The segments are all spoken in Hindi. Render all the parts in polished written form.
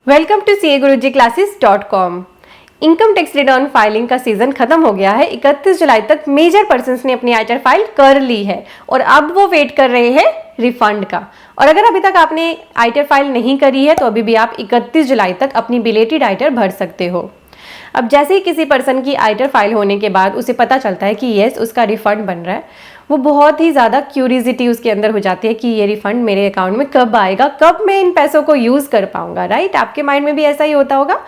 Welcome to CA-Guruji-Classes.com। Income tax return filing का सीजन खत्म हो गया है। 31 जुलाई तक मेजर पर्सन्स ने अपनी आईटीआर फाइल कर ली है और अब वो वेट कर रहे हैं रिफंड का। और अगर अभी तक आपने आईटीआर फाइल नहीं करी है तो अभी भी आप 31 जुलाई तक अपनी बिलेटेड आईटीआर भर सकते हो। अब जैसे ही किसी पर्सन की आईटीआर फाइल होने के बाद उसे पता चलता है कि यस उसका रिफंड बन रहा है, वो बहुत ही ज़्यादा क्यूरियोसिटी उसके अंदर हो जाती है कि ये रिफंड मेरे अकाउंट में कब आएगा, कब मैं इन पैसों को यूज़ कर पाऊंगा। राइट, आपके माइंड में भी ऐसा ही होता होगा।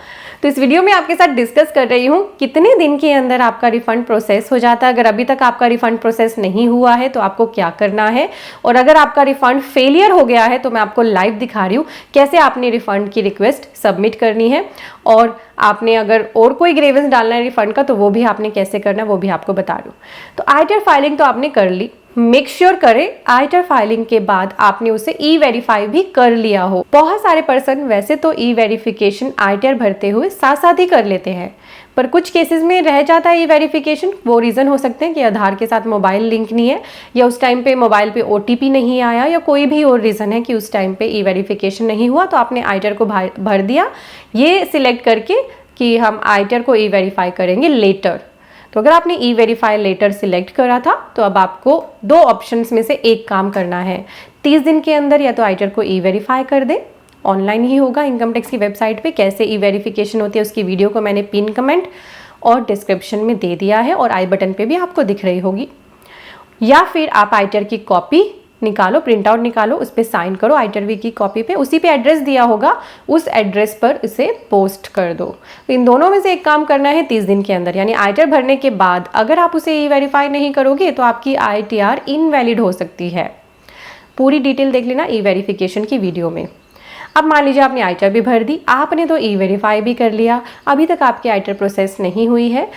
तो इस वीडियो में आपके साथ डिस्कस कर रही हूँ कितने दिन के अंदर आपका रिफंड प्रोसेस हो जाता है। अगर अभी तक आपका रिफंड प्रोसेस नहीं हुआ है तो आपको क्या करना है, और अगर आपका रिफंड फेलियर हो गया है तो मैं आपको लाइव दिखा रही हूँ कैसे आपने रिफंड की रिक्वेस्ट सबमिट करनी है, और आपने अगर और कोई ग्रेवेंस डालना है रिफंड का तो वो भी आपने कैसे करना है वो भी आपको बता रही हूँ। तो आईटीआर फाइलिंग तो आपने कर ली, मेक श्योर करें आईटीआर फाइलिंग के बाद आपने उसे ई वेरीफाई भी कर लिया हो। बहुत सारे पर्सन वैसे तो ई वेरिफिकेशन आईटीआर भरते हुए साथ साथ ही कर लेते हैं, पर कुछ केसेस में रह जाता है ई वेरिफिकेशन। वो रीज़न हो सकते हैं कि आधार के साथ मोबाइल लिंक नहीं है, या उस टाइम पे मोबाइल पे ओटीपी नहीं आया, या कोई भी और रीज़न है कि उस टाइम पे ई वेरिफिकेशन नहीं हुआ तो आपने आईटीआर को भर दिया ये सिलेक्ट करके कि हम आईटीआर को ई वेरीफाई करेंगे लेटर। तो अगर आपने ई वेरीफाई लेटर सिलेक्ट करा था तो अब आपको दो ऑप्शंस में से एक काम करना है। 30 दिन के अंदर या तो आईटीआर को ई वेरीफाई कर दे, ऑनलाइन ही होगा इनकम टैक्स की वेबसाइट पे। कैसे ई वेरिफिकेशन होती है उसकी वीडियो को मैंने पिन कमेंट और डिस्क्रिप्शन में दे दिया है, और आई बटन पे भी आपको दिख रही होगी। या फिर आप आईटीआर की कॉपी निकालो, प्रिंट आउट निकालो, उस पर साइन करो आईटीआर की कॉपी पे, उसी पे एड्रेस दिया होगा उस एड्रेस पर इसे पोस्ट कर दो। तो इन दोनों में से एक काम करना है 30 दिन के अंदर, यानी आईटीआर भरने के बाद अगर आप उसे ई वेरीफाई नहीं करोगे तो आपकी आईटीआर इनवैलिड हो सकती है। पूरी डिटेल देख लेना ई वेरिफिकेशन की वीडियो में। अब मान लीजिए आपने आईटीआर भी भर दी, आपने तो ई वेरीफाई भी कर लिया, अभी तक आपकी आईटीआर प्रोसेस नहीं हुई है,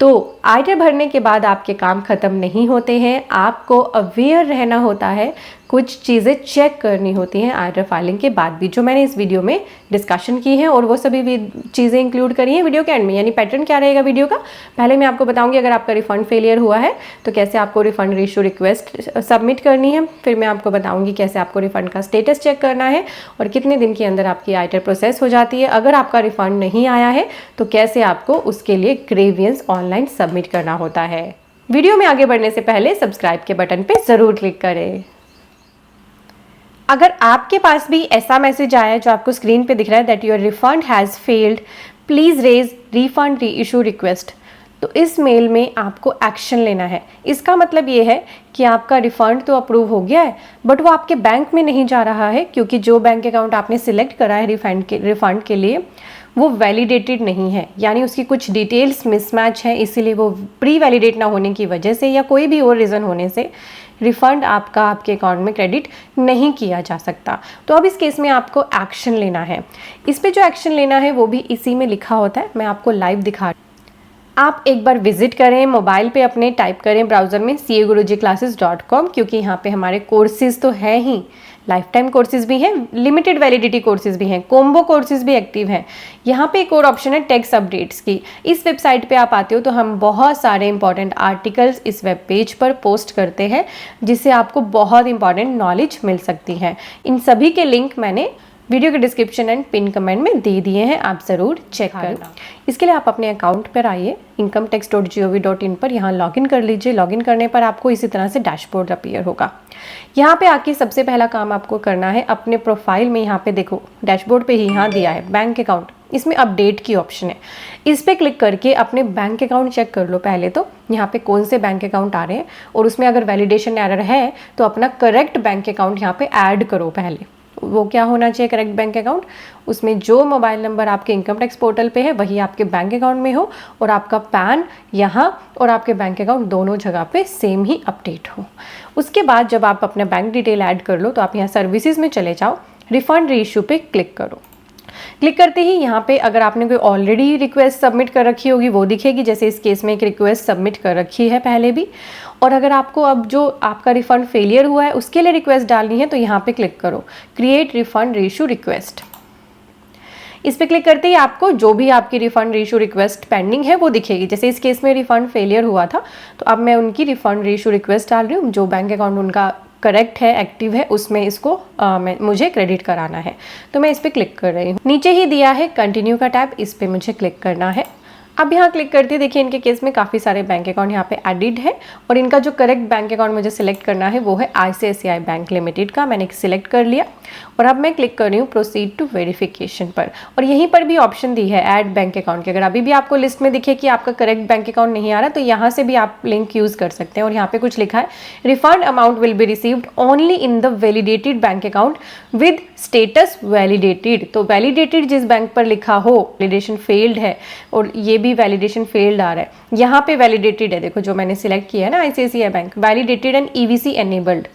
तो आईटीआर भरने के बाद आपके काम खत्म नहीं होते हैं। आपको अवेयर रहना होता है, कुछ चीज़ें चेक करनी होती हैं आईटीआर फाइलिंग के बाद भी, जो मैंने इस वीडियो में डिस्कशन की है, और वो सभी भी चीज़ें इंक्लूड करी हैं वीडियो के एंड में। यानी पैटर्न क्या रहेगा वीडियो का, पहले मैं आपको बताऊंगी अगर आपका रिफंड फेलियर हुआ है तो कैसे आपको रिफंड रीइश्यू रिक्वेस्ट सबमिट करनी है। फिर मैं आपको बताऊंगी कैसे आपको रिफंड का स्टेटस चेक करना है और कितने दिन के अंदर आपकी आईटीआर प्रोसेस हो जाती है। अगर आपका रिफंड नहीं आया है तो कैसे आपको उसके लिए ग्रेवियंस ऑनलाइन सबमिट करना होता है। वीडियो में आगे बढ़ने से पहले सब्सक्राइब के बटन पे जरूर क्लिक करें। अगर आपके पास भी ऐसा मैसेज आया है जो आपको स्क्रीन पे दिख रहा है that your refund has failed, please raise refund reissue request, तो इस मेल में आपको एक्शन लेना है। इसका मतलब ये है कि आपका रिफंड तो अप्रूव हो गया है बट वो आपके बैंक में नहीं जा रहा है, क्योंकि जो बैंक अकाउंट आपने सिलेक्ट करा है रिफंड के लिए वो वैलिडेटेड नहीं है, यानी उसकी कुछ डिटेल्स मिसमैच है, इसीलिए वो प्री वैलिडेट ना होने की वजह से या कोई भी और रीज़न होने से रिफंड आपका आपके अकाउंट में क्रेडिट नहीं किया जा सकता। तो अब इस केस में आपको एक्शन लेना है। इस पे जो एक्शन लेना है वो भी इसी में लिखा होता है, मैं आपको लाइव दिखा। आप एक बार विजिट करें मोबाइल पे अपने, टाइप करें ब्राउज़र में CA-Guruji-Classes.com, क्योंकि यहाँ पे हमारे कोर्सेज तो हैं ही, लाइफ टाइम कोर्सेज भी हैं, लिमिटेड वैलिडिटी कोर्सेज भी हैं, कॉम्बो कोर्सेज भी एक्टिव हैं। यहाँ पे एक और ऑप्शन है टैक्स अपडेट्स की। इस वेबसाइट पे आप आते हो तो हम बहुत सारे इंपॉर्टेंट आर्टिकल्स इस वेब पेज पर पोस्ट करते हैं, जिससे आपको बहुत इंपॉर्टेंट नॉलेज मिल सकती है। इन सभी के लिंक मैंने वीडियो के डिस्क्रिप्शन एंड पिन कमेंट में दे दिए हैं, आप ज़रूर चेक करना। इसके लिए आप अपने अकाउंट पर आइए incometax.gov.in पर, यहाँ लॉगिन कर लीजिए। लॉगिन करने पर आपको इसी तरह से डैशबोर्ड अपीयर होगा। यहाँ पे आके सबसे पहला काम आपको करना है, अपने प्रोफाइल में यहाँ पे देखो डैशबोर्ड पे ही यहाँ दिया है बैंक अकाउंट, इसमें अपडेट की ऑप्शन है, इस पर क्लिक करके अपने बैंक अकाउंट चेक कर लो। पहले तो यहाँ पे कौन से बैंक अकाउंट आ रहे हैं, और उसमें अगर वैलिडेशन एरर है तो अपना करेक्ट बैंक अकाउंट यहाँ पे ऐड करो। पहले वो क्या होना चाहिए करेक्ट बैंक अकाउंट, उसमें जो मोबाइल नंबर आपके इनकम टैक्स पोर्टल पे है वही आपके बैंक अकाउंट में हो, और आपका पैन यहाँ और आपके बैंक अकाउंट दोनों जगह पे सेम ही अपडेट हो। उसके बाद जब आप अपना बैंक डिटेल ऐड कर लो तो आप यहाँ सर्विसेज में चले जाओ, रिफंड रीइश्यू पे क्लिक करो। क्लिक करते ही यहाँ पे अगर आपने कोई ऑलरेडी रिक्वेस्ट सबमिट कर रखी होगी वो दिखेगी, जैसे इस केस में एक रिक्वेस्ट सबमिट कर रखी है पहले भी। और अगर आपको अब जो आपका रिफंड फेलियर हुआ है उसके लिए रिक्वेस्ट डालनी है तो यहाँ पे क्लिक करो क्रिएट रिफंड रीइश्यू रिक्वेस्ट। इस पर क्लिक करते ही आपको जो भी आपकी रिफंड रीइश्यू रिक्वेस्ट पेंडिंग है वो दिखेगी। जैसे इस केस में रिफंड फेलियर हुआ था तो अब मैं उनकी रिफंड रीइश्यू रिक्वेस्ट डाल रही हूँ, जो बैंक अकाउंट उनका करेक्ट है, एक्टिव है, उसमें इसको मुझे क्रेडिट कराना है। तो मैं इस पर क्लिक कर रही हूँ। नीचे ही दिया है कंटिन्यू का टैब, इस पर मुझे क्लिक करना है। अब यहाँ क्लिक करते देखिए इनके केस में काफ़ी सारे बैंक अकाउंट यहाँ पे एडिड है और इनका जो करेक्ट बैंक अकाउंट मुझे सिलेक्ट करना है वो है ICICI बैंक लिमिटेड का। मैंने सिलेक्ट कर लिया और अब मैं क्लिक कर रही हूँ प्रोसीड टू वेरिफिकेशन पर। और यहीं पर भी ऑप्शन दी है ऐड बैंक अकाउंट की। अगर अभी भी आपको लिस्ट में दिखे कि आपका करेक्ट बैंक अकाउंट नहीं आ रहा तो यहाँ से भी आप लिंक यूज़ कर सकते हैं। और यहाँ पे कुछ लिखा है refund amount will be received only in the validated bank account with status validated. तो वैलिडेटेड जिस बैंक पर लिखा हो वैलिडेशन फेल्ड है और ये भी वैलिडेशन फेल्ड आ रहा है, यहाँ पे वैलिडेटेड है, देखो जो मैंने सिलेक्ट किया है ना ICICI bank, validated and EVC enabled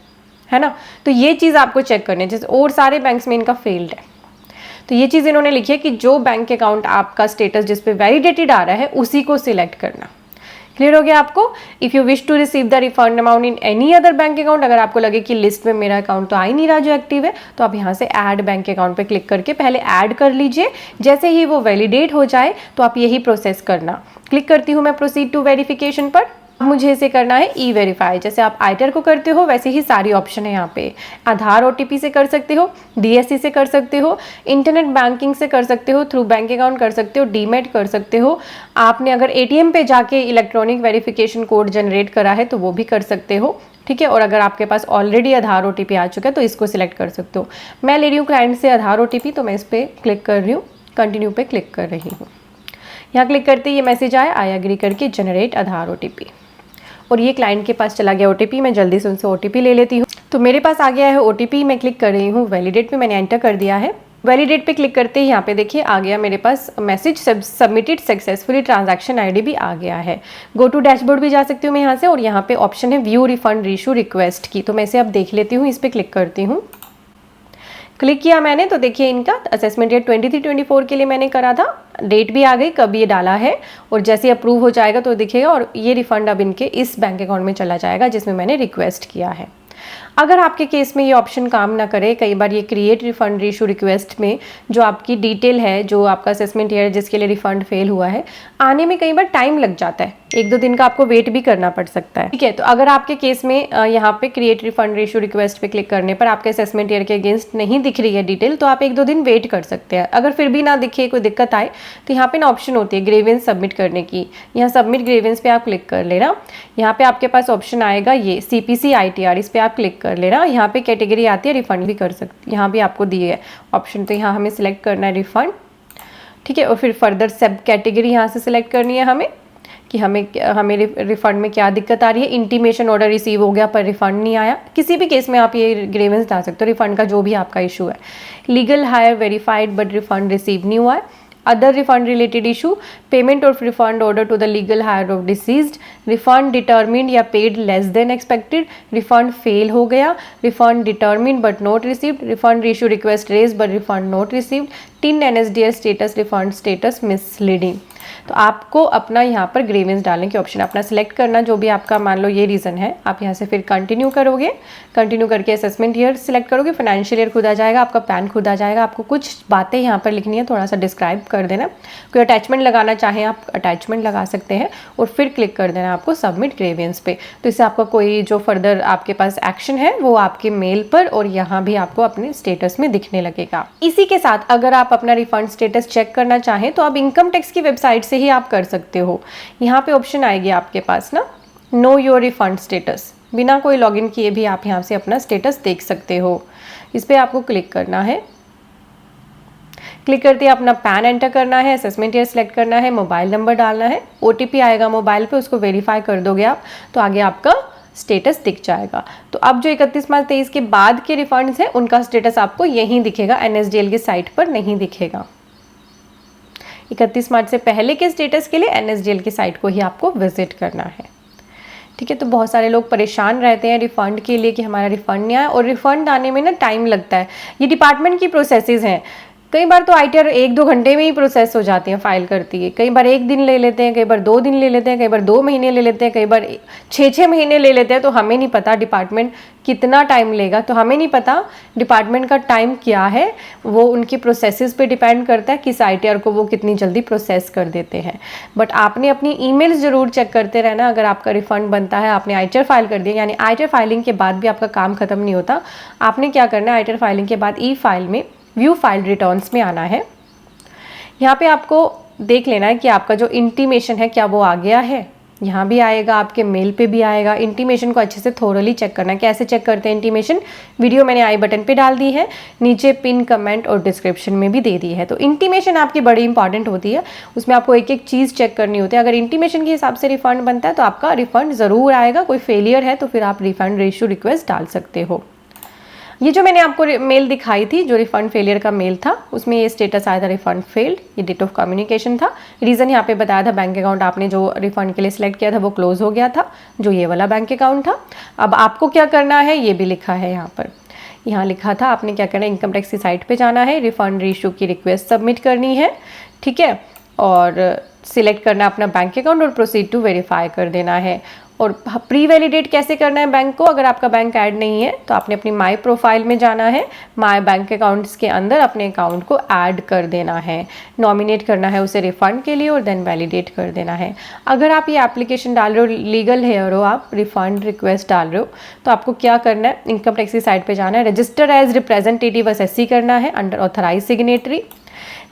है ना। तो ये चीज़ आपको चेक करनी है, जैसे और सारे बैंक्स में इनका फेल्ड है। तो ये चीज़ इन्होंने लिखी है कि जो बैंक अकाउंट आपका स्टेटस जिस पे वैलिडेटेड आ रहा है उसी को सिलेक्ट करना। क्लियर हो गया आपको। If you wish to receive the refund amount in any other bank account, अगर आपको लगे कि लिस्ट में मेरा अकाउंट तो आ ही नहीं रहा जो एक्टिव है, तो आप यहाँ से ऐड बैंक अकाउंट पे क्लिक करके पहले ऐड कर लीजिए। जैसे ही वो वैलिडेट हो जाए तो आप यही प्रोसेस करना। क्लिक करती हूँ मैं प्रोसीड टू वेरिफिकेशन पर। मुझे इसे करना है E-वेरीफाई। जैसे आप आईटर को करते हो वैसे ही सारी ऑप्शन है यहाँ पे। आधार OTP से कर सकते हो, DSC से कर सकते हो, इंटरनेट बैंकिंग से कर सकते हो, थ्रू बैंक अकाउंट कर सकते हो, डीमेट कर सकते हो। आपने अगर ATM पे जाके इलेक्ट्रॉनिक वेरिफिकेशन कोड जनरेट करा है तो वो भी कर सकते हो, ठीक है। और अगर आपके पास ऑलरेडी आधार OTP आ चुका है तो इसको सिलेक्ट कर सकते हो। मैं ले रही हूँ क्लाइंट से आधार OTP, तो मैं इस पर क्लिक कर रही हूँ, कंटिन्यू पे क्लिक कर रही हूँ। यहाँ क्लिक करते ये मैसेज आया आई एग्री करके जनरेट आधार OTP, और ये क्लाइंट के पास चला गया OTP। मैं जल्दी से उनसे OTP ले लेती हूँ। तो मेरे पास आ गया है OTP। मैं क्लिक कर रही हूँ वैलिडेट पे, मैंने एंटर कर दिया है। वैलिडेट पे क्लिक करते ही यहाँ पे देखिए आ गया मेरे पास message submitted successfully, transaction ID भी आ गया है। गो टू डैशबोर्ड भी जा सकती हूँ मैं यहाँ से, और यहाँ पे ऑप्शन है व्यू रिफंड रीशू रिक्वेस्ट की, तो मैं इसे अब देख लेती हूँ। इस पर क्लिक करती हूँ। क्लिक किया मैंने तो देखिए इनका असेसमेंट डेट 23/24 के लिए मैंने करा था, डेट भी आ गई कब ये डाला है, और जैसे अप्रूव हो जाएगा तो दिखेगा और ये रिफंड अब इनके इस बैंक अकाउंट में चला जाएगा जिसमें मैंने रिक्वेस्ट किया है। अगर आपके केस में ये ऑप्शन काम ना करे, कई बार ये क्रिएट रिफंड रीशू रिक्वेस्ट में जो आपकी डिटेल है, जो आपका असेसमेंट ईयर जिसके लिए रिफंड फेल हुआ है, आने में कई बार टाइम लग जाता है, 1-2 दिन का आपको वेट भी करना पड़ सकता है, ठीक है। तो अगर आपके केस में यहाँ पे क्रिएट रिफंड रेशियो रिक्वेस्ट पे क्लिक करने पर आपके असेसमेंट ईयर के अगेंस्ट नहीं दिख रही है डिटेल, तो आप 1-2 दिन वेट कर सकते हैं। अगर फिर भी ना दिखे, कोई दिक्कत आए, तो यहाँ पे ना ऑप्शन होती है ग्रेवेंस सबमिट करने की। यहाँ सबमिट ग्रेवेंस पे आप क्लिक कर लेना। यहाँ पे आपके पास ऑप्शन आएगा ये CPC ITR, इस पर आप क्लिक कर लेना। यहाँ पे कैटेगरी आती है रिफंड भी कर सकते, यहाँ भी आपको दिए है ऑप्शन, तो यहाँ हमें सिलेक्ट करना है रिफंड, ठीक है। और फिर फर्दर सब कैटेगरी यहाँ से सिलेक्ट करनी है हमें कि हमें रिफंड में क्या दिक्कत आ रही है। इंटीमेशन ऑर्डर रिसीव हो गया पर रिफंड नहीं आया, किसी भी केस में आप ये ग्रेवेंस डाल सकते हो, रिफंड का जो भी आपका इशू है। Legal heir verified but refund receive नहीं हुआ है। Other refund related issue, payment of refund order to the legal heir of deceased, refund determined या paid less than expected, refund fail हो गया, refund determined but not received, refund issue request raise but refund not received, TIN NSDL status, refund status misleading. तो आपको अपना यहाँ पर ग्रीवेंस डालने की ऑप्शन अपना सिलेक्ट करना, जो भी आपका मान लो ये रीज़न है। आप यहाँ से फिर कंटिन्यू करोगे, कंटिन्यू करके असेसमेंट ईयर सिलेक्ट करोगे, फाइनेंशियल ईयर खुद आ जाएगा, आपका पैन खुद आ जाएगा। आपको कुछ बातें यहाँ पर लिखनी है, थोड़ा सा डिस्क्राइब कर देना। कोई अटैचमेंट लगाना चाहें आप अटैचमेंट लगा सकते हैं, और फिर क्लिक कर देना आपको सबमिट ग्रेवेंस पे। तो इससे आपका कोई जो फर्दर आपके पास एक्शन है वो आपके मेल पर और यहाँ भी आपको अपने स्टेटस में दिखने लगेगा। इसी के साथ अगर आप अपना रिफंड स्टेटस चेक करना चाहें तो आप इनकम टैक्स की वेबसाइट से ही आप कर सकते हो। यहाँ पे ऑप्शन आएगी आपके पास ना, नो योर रिफंड स्टेटस, बिना कोई लॉगिन किए भी आप यहाँ से अपना स्टेटस देख सकते हो। इस पर आपको क्लिक करना है। क्लिक करते ही अपना पैन एंटर करना है, असेसमेंट ईयर सेलेक्ट करना है, मोबाइल नंबर डालना है, OTP आएगा मोबाइल पे, उसको वेरीफाई कर दोगे आप तो आगे आपका स्टेटस दिख जाएगा। तो अब जो 31 मार्च 23 के बाद के रिफंड्स हैं उनका स्टेटस आपको यहीं दिखेगा, NSDL की साइट पर नहीं दिखेगा। 31 मार्च से पहले के स्टेटस के लिए NSDL की साइट को ही आपको विजिट करना है, ठीक है। तो बहुत सारे लोग परेशान रहते हैं रिफ़ंड के लिए कि हमारा रिफ़ंड नहीं आया, और रिफ़ंड आने में ना टाइम लगता है। ये डिपार्टमेंट की प्रोसेसेस हैं, कई बार तो आईटीआर 1-2 घंटे में ही प्रोसेस हो जाती है, फाइल करती है। कई बार 1 दिन ले लेते हैं, कई बार 2 दिन ले लेते हैं, कई बार 2 महीने ले लेते हैं, कई बार 6-6 महीने ले लेते हैं। तो हमें नहीं पता डिपार्टमेंट कितना टाइम लेगा, तो हमें नहीं पता डिपार्टमेंट का टाइम क्या है। वो उनकी प्रोसेसेस पे डिपेंड करता है किस आईटीआर को वो कितनी जल्दी प्रोसेस कर देते हैं। बट आपने अपनी ईमेल्स जरूर चेक करते रहना। अगर आपका रिफंड बनता है, आपने आईटीआर फाइल कर दिया, यानी आईटीआर फाइलिंग के बाद भी आपका काम खत्म नहीं होता। आपने क्या करना है, आईटीआर फाइलिंग के बाद ई फाइल में व्यू फाइल रिटर्न्स में आना है। यहाँ पे आपको देख लेना है कि आपका जो इंटीमेशन है क्या वो आ गया है। यहाँ भी आएगा, आपके मेल पे भी आएगा। इंटीमेशन को अच्छे से थोरली चेक करना है। कैसे चेक करते हैं इंटीमेशन, वीडियो मैंने आई बटन पे डाल दी है, नीचे पिन कमेंट और डिस्क्रिप्शन में भी दे दी है। तो इंटीमेशन आपकी बड़ी इंपॉर्टेंट होती है, उसमें आपको एक एक चीज़ चेक करनी होती है। अगर इंटीमेशन के हिसाब से रिफंड बनता है तो आपका रिफंड ज़रूर आएगा। कोई फेलियर है तो फिर आप रिफंड रेशो रिक्वेस्ट डाल सकते हो। ये जो मैंने आपको मेल दिखाई थी, जो रिफंड फेलियर का मेल था, उसमें ये स्टेटस आया था रिफंड फेल्ड। ये डेट ऑफ कम्युनिकेशन था। रीज़न यहाँ पे बताया था, बैंक अकाउंट आपने जो रिफंड के लिए सिलेक्ट किया था वो क्लोज हो गया था, जो ये वाला बैंक अकाउंट था। अब आपको क्या करना है ये भी लिखा है यहाँ पर। यहाँ लिखा था आपने क्या करना है, इनकम टैक्स की साइट पे जाना है, रिफंड रेशो की रिक्वेस्ट सबमिट करनी है, ठीक है, और सिलेक्ट करना अपना बैंक अकाउंट और प्रोसीड टू वेरीफाई कर देना है। और प्री वैलिडेट कैसे करना है बैंक को, अगर आपका बैंक ऐड नहीं है तो आपने अपनी माई प्रोफाइल में जाना है, माई बैंक अकाउंट्स के अंदर अपने अकाउंट को ऐड कर देना है, नॉमिनेट करना है उसे रिफंड के लिए और देन वैलिडेट कर देना है। अगर आप ये एप्लीकेशन डाल रहे हो, लीगल हेयर हो, आप रिफंड रिक्वेस्ट डाल रहे हो, तो आपको क्या करना है, इनकम टैक्स की साइट पर जाना है, रजिस्टर एज रिप्रेजेंटेटिव एसएससी करना है under authorise signatory.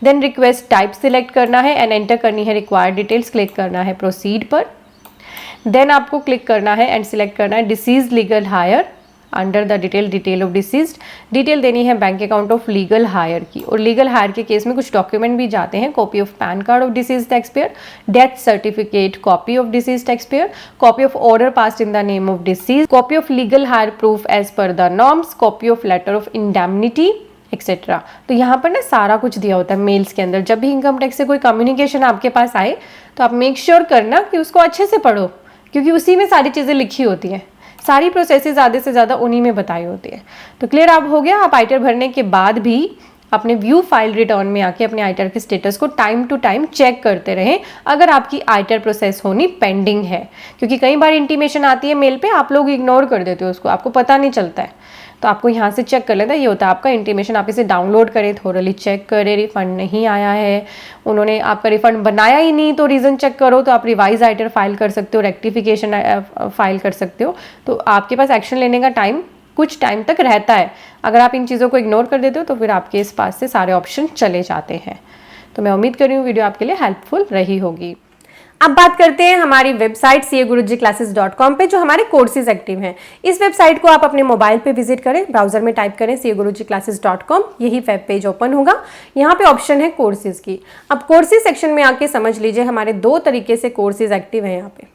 Then request type select करना है एंड एंटर करनी है रिक्वायर्ड डिटेल्स, क्लिक करना है प्रोसीड पर। देन आपको क्लिक करना है एंड सिलेक्ट करना है disease legal higher under the detail of deceased. Detail देनी है bank account of legal higher की, और लीगल हायर के केस में कुछ डॉक्यूमेंट भी जाते हैं, copy of PAN card of deceased taxpayer, death certificate, copy of deceased taxpayer, copy of order passed in the name of deceased, copy of legal heir proof as per the norms, copy of letter of indemnity etcetera. तो यहाँ पर ना सारा कुछ दिया होता है मेल्स के अंदर। जब भी इनकम टैक्स से कोई कम्युनिकेशन आपके पास आए तो आप मेक श्योर करना कि उसको अच्छे से पढ़ो, क्योंकि उसी में सारी चीज़ें लिखी होती हैं, सारी प्रोसेसेस आधे से ज़्यादा उन्हीं में बताई होती है। तो क्लियर आप हो गया। आप आईटीआर भरने के बाद भी अपने व्यू फाइल रिटर्न में आके अपने आईटीआर के स्टेटस को टाइम टू टाइम चेक करते रहें अगर आपकी आईटीआर प्रोसेस होनी पेंडिंग है, क्योंकि कई बार इंटीमेशन आती है मेल पे, आप लोग इग्नोर कर देते हो उसको, आपको पता नहीं चलता है। तो आपको यहाँ से चेक कर लेना, ये होता है आपका इंटीमेशन। आप इसे डाउनलोड करें, थोरली चेक करें, रिफंड नहीं आया है, उन्होंने आपका रिफंड बनाया ही नहीं तो रीज़न चेक करो, तो आप रिवाइज आईटीआर फाइल कर सकते हो, रेक्टिफिकेशन फाइल कर सकते हो। तो आपके पास एक्शन लेने का टाइम कुछ टाइम तक रहता है। अगर आप इन चीज़ों को इग्नोर कर देते हो तो फिर आपके इस पास से सारे ऑप्शन चले जाते हैं। तो मैं उम्मीद कर रही हूँ वीडियो आपके लिए हेल्पफुल रही होगी। अब बात करते हैं हमारी वेबसाइट CAGurujiClasses.com पे, जो हमारे कोर्सेज एक्टिव हैं। इस वेबसाइट को आप अपने मोबाइल पे विजिट करें, ब्राउजर में टाइप करें CAGurujiClasses.com, यही वेब पेज ओपन होगा। यहाँ पे ऑप्शन है कोर्सेज की। अब कोर्सेज सेक्शन में आके समझ लीजिए हमारे 2 तरीके से कोर्सेज एक्टिव हैं यहाँ पे।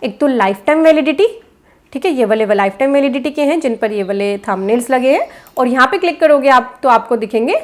एक तो लाइफ टाइम वैलिडिटी, ठीक है, ये वाले लाइफ टाइम वैलिडिटी के हैं जिन पर ये वाले थंबनेल्स लगे हैं, और यहाँ पे क्लिक करोगे आप तो आपको दिखेंगे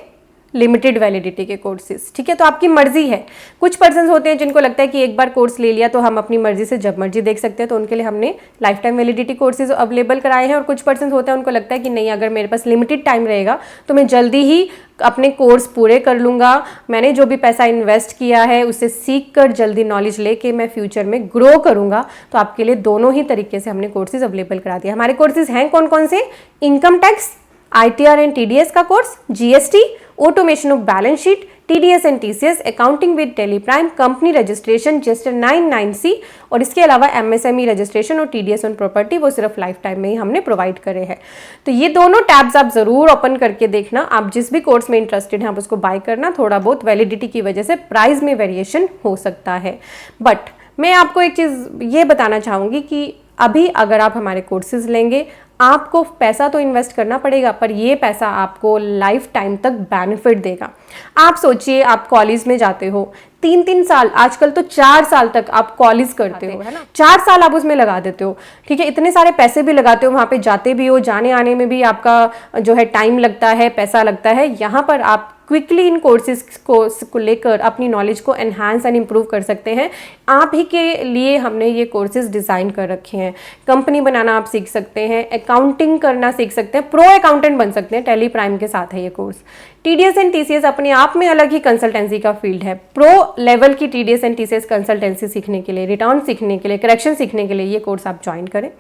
लिमिटेड वैलिडिटी के कोर्सेज, ठीक है। तो आपकी मर्जी है। कुछ पर्सन्स होते हैं जिनको लगता है कि एक बार कोर्स ले लिया तो हम अपनी मर्जी से जब मर्जी देख सकते हैं, तो उनके लिए हमने life time validity courses available कराए हैं। और कुछ पर्सन्स होते हैं उनको लगता है कि नहीं, अगर मेरे पास लिमिटेड टाइम रहेगा तो मैं जल्दी ही अपने कोर्स पूरे कर लूँगा, मैंने जो भी पैसा इन्वेस्ट किया है उससे सीख कर जल्दी नॉलेज लेके मैं फ्यूचर में ग्रो करूँगा। तो आपके लिए दोनों ही तरीके से हमने कोर्सेज अवेलेबल करा दिया। हमारे कोर्सेज हैं कौन कौन से, income tax, ITR and TDS का course, GST, automation of balance sheet, TDS and TCS, accounting with Tally Prime, company registration just 99C, और इसके अलावा MSME रजिस्ट्रेशन और TDS ऑन प्रॉपर्टी वो सिर्फ लाइफ टाइम में ही हमने प्रोवाइड करे हैं। तो ये दोनों टैब्स आप जरूर ओपन करके देखना। आप जिस भी कोर्स में इंटरेस्टेड हैं आप उसको बाय करना। थोड़ा बहुत वैलिडिटी की वजह से प्राइस में वेरिएशन हो सकता है, बट मैं आपको एक चीज़ ये बताना चाहूँगी कि अभी अगर आप हमारे कोर्सेज लेंगे, आपको पैसा तो इन्वेस्ट करना पड़ेगा, पर ये पैसा आपको लाइफ टाइम तक बेनिफिट देगा। आप सोचिए, आप कॉलेज में जाते हो 3-3 साल, आजकल तो 4 साल तक आप कॉलेज करते हो, है ना, 4 साल आप उसमें लगा देते हो, ठीक है, इतने सारे पैसे भी लगाते हो, वहाँ पे जाते भी हो, जाने आने में भी आपका जो है टाइम लगता है, पैसा लगता है। यहाँ पर आप क्विकली इन कोर्सेज को लेकर अपनी नॉलेज को एनहांस एंड इम्प्रूव कर सकते हैं। आप ही के लिए हमने ये कोर्सेज डिज़ाइन कर रखे हैं। कंपनी बनाना आप सीख सकते हैं, अकाउंटिंग करना सीख सकते हैं, प्रो अकाउंटेंट बन सकते हैं, टेली प्राइम के साथ है ये कोर्स। TDS एंड TCS अपने आप में अलग ही कंसल्टेंसी का फील्ड है। प्रो लेवल की TDS एंड TCS कंसल्टेंसी सीखने के लिए, रिटर्न सीखने के लिए, करेक्शन सीखने के लिए ये कोर्स आप ज्वाइन करें।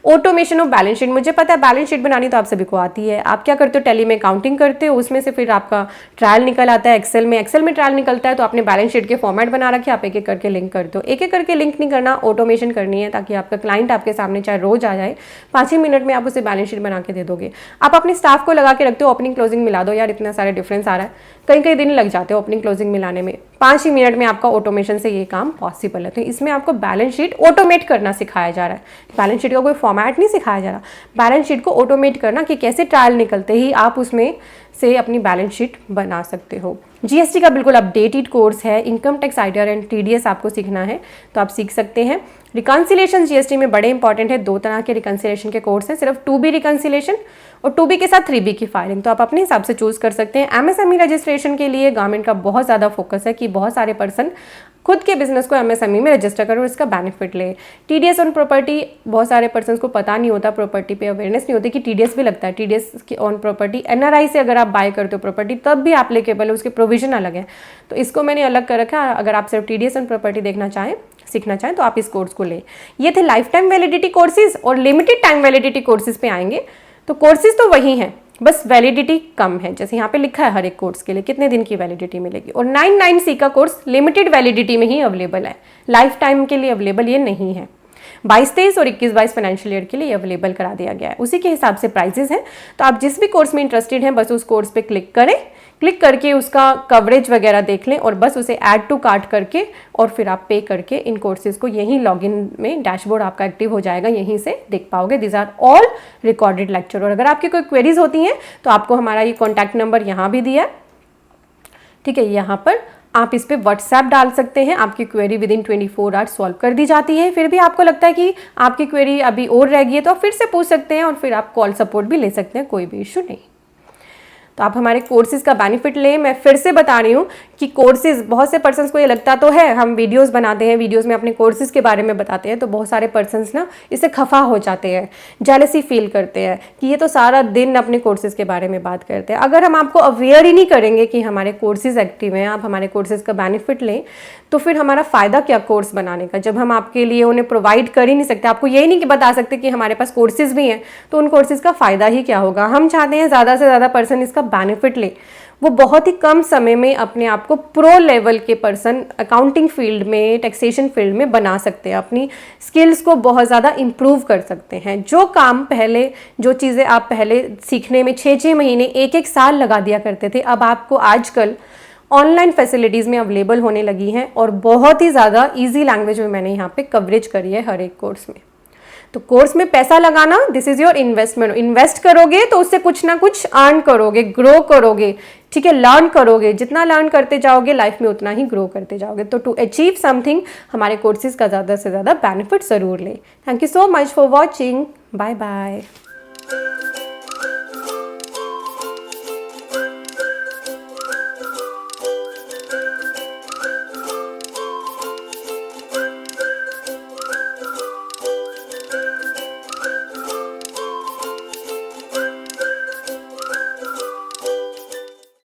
ऑटोमेशन ऑफ बैलेंस शीट, मुझे पता है बैलेंस शीट बनानी तो आप सभी को आती है। आप क्या करते हो, टैली में अकाउंटिंग करते हो, उसमें से फिर आपका ट्रायल निकल आता है एक्सेल में ट्रायल निकलता है, तो आपने बैलेंस शीट के फॉर्मेट बना रखे, आप एक एक करके लिंक करते हो। एक एक करके लिंक नहीं करना, ऑटोमेशन करनी है, ताकि आपका क्लाइंट आपके सामने चाहे रोज आ जाए, 5 ही मिनट में आप उसे बैलेंस शीट बना के दे दोगे। आप अपने स्टाफ को लगा के रखते हो, ओपनिंग क्लोजिंग मिला दो, यार इतना सारा डिफरेंस आ रहा है, कई दिन लग जाते हो ओपनिंग क्लोजिंग मिलाने में, 5 ही मिनट में आपका ऑटोमेशन से ये काम पॉसिबल है। तो इसमें आपको बैलेंस शीट ऑटोमेट करना सिखाया जा रहा है। बैलेंस शीट का कोई फॉर्मेट नहीं सिखाया जा रहा, बैलेंस शीट को ऑटोमेट करना कि कैसे ट्रायल निकलते ही आप उसमें से अपनी बैलेंस शीट बना सकते हो। GST का बिल्कुल अपडेटेड कोर्स है, income tax idea and TDS आपको सीखना है तो आप सीख सकते हैं। रिकन्सिलेशन GST में बड़े इंपॉर्टेंट है, 2 तरह के रिकन्सिलेशन के कोर्स हैं, सिर्फ 2B रिकन्सिलेशन और 2B के साथ 3B की फाइलिंग, तो आप अपने हिसाब से चूज कर सकते हैं। MSME रजिस्ट्रेशन के लिए गवर्नमेंट का बहुत ज़्यादा फोकस है कि बहुत सारे पर्सन खुद के बिजनेस को MSME में रजिस्टर करो और इसका बेनिफिट ले। TDS ऑन प्रॉपर्टी, बहुत सारे पर्सन को पता नहीं होता, प्रॉपर्टी पे अवेयरनेस नहीं होती कि TDS भी लगता है। TDS ऑन प्रॉपर्टी NRI से अगर आप बाय करते हो प्रॉपर्टी तब भी एप्लीकेबल है, उसके प्रोविजन अलग है, तो इसको मैंने अलग कर रखा है। अगर आप सिर्फ TDS ऑन प्रॉपर्टी देखना चाहें, सीखना चाहें तो आप इस कोर्स को लें। ये थे लाइफ टाइम वैलिडिटी कोर्सेज और लिमिटेड टाइम वैलिडिटी कोर्सेज पे आएंगे। तो कोर्सेज तो वही हैं, बस वैलिडिटी कम है, जैसे यहाँ पे लिखा है हर एक कोर्स के लिए कितने दिन की वैलिडिटी मिलेगी। और 99C का कोर्स लिमिटेड वैलिडिटी में ही अवेलेबल है, लाइफ टाइम के लिए अवेलेबल ये नहीं है। 22-23 और 21-22 फाइनेंशियल ईयर के लिए अवेलेबल करा दिया गया है, उसी के हिसाब से प्राइजेस हैं। तो आप जिस भी कोर्स में इंटरेस्टेड हैं बस उस कोर्स पे क्लिक करें, क्लिक करके उसका कवरेज वगैरह देख लें और बस उसे ऐड टू कार्ट करके और फिर आप पे करके इन कोर्सेज को यहीं लॉगिन में डैशबोर्ड आपका एक्टिव हो जाएगा, यहीं से देख पाओगे। This are all recorded lecture. और अगर आपकी कोई क्वेरीज होती हैं तो आपको हमारा ये कॉन्टैक्ट नंबर यहाँ भी दिया है, ठीक है, यहाँ पर आप इस पे व्हाट्सएप डाल सकते हैं, आपकी query with in 24 hours solve कर दी जाती है। फिर भी आपको लगता है कि आपकी क्वेरी अभी और रह गई है तो आप फिर से पूछ सकते हैं और फिर आप कॉल सपोर्ट भी ले सकते हैं, कोई भी इशू नहीं। तो आप हमारे कोर्सेज का बेनिफिट लें। मैं फिर से बता रही हूँ कि कोर्सेज, बहुत से पर्सन्स को ये लगता तो है, हम वीडियोस बनाते हैं, वीडियोस में अपने कोर्सेज के बारे में बताते हैं, तो बहुत सारे पर्सन्स ना इससे खफा हो जाते हैं, जेलसी फील करते हैं कि ये तो सारा दिन अपने कोर्सेज के बारे में बात करते हैं। अगर हम आपको अवेयर ही नहीं करेंगे कि हमारे कोर्सेज एक्टिव हैं, आप हमारे कोर्सेज का बेनिफिट लें, तो फिर हमारा फ़ायदा क्या कोर्स बनाने का, जब हम आपके लिए उन्हें प्रोवाइड कर ही नहीं सकते, आपको यही नहीं कि बता सकते कि हमारे पास कोर्सेज भी हैं, तो उन कोर्सेज का फ़ायदा ही क्या होगा। हम चाहते हैं ज़्यादा से ज़्यादा पर्सन इसका बेनिफिट ले, वो बहुत ही कम समय में अपने आप को प्रो लेवल के पर्सन अकाउंटिंग फील्ड में, टैक्सेशन फील्ड में बना सकते हैं, अपनी स्किल्स को बहुत ज़्यादा इंप्रूव कर सकते हैं। जो काम पहले, जो चीज़ें आप पहले सीखने में 6-6 महीने, 1-1 साल लगा दिया करते थे, अब आपको आजकल ऑनलाइन फैसिलिटीज़ में अवेलेबल होने लगी हैं और बहुत ही ज़्यादा ईजी लैंग्वेज में मैंने यहाँ पे कवरेज करी है हर एक कोर्स में। तो कोर्स में पैसा लगाना, this is your investment. Invest करोगे तो उससे कुछ ना कुछ अर्न करोगे, ग्रो करोगे, ठीक है, लर्न करोगे। जितना लर्न करते जाओगे लाइफ में उतना ही ग्रो करते जाओगे। तो टू अचीव समथिंग हमारे कोर्सेज का ज़्यादा से ज़्यादा बेनिफिट ज़रूर लें। Thank you so much for watching, bye bye.